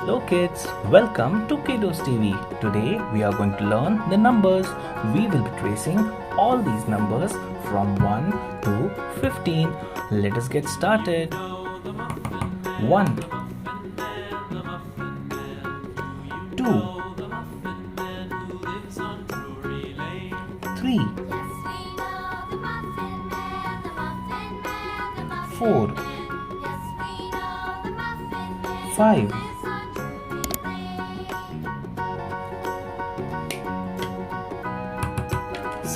Hello kids, welcome to KiddosTV. Today we are going to learn the numbers. We will be tracing all these numbers from 1 to 15. Let us get started. 1 2 3 4 5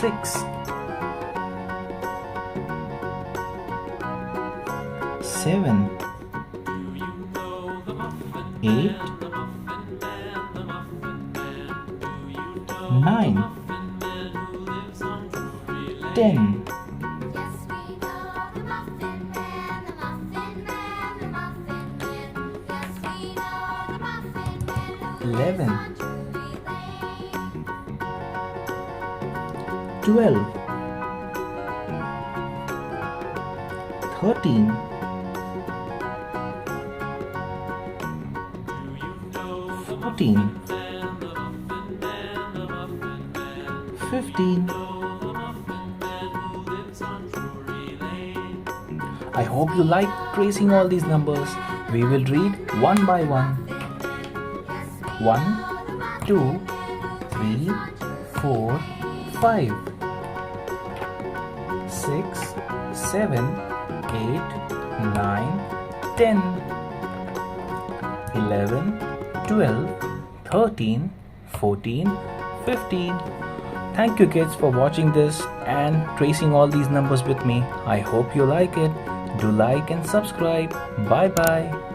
6 7 8 9 10 11 12 13 14 15 I hope you like tracing all these numbers. We will read one by one. 1 2 3 4 5 6 7 8 9 10 11 12 13 14 15 Thank you kids for watching this and tracing all these numbers with me. I hope you like it. Do like and subscribe. Bye bye.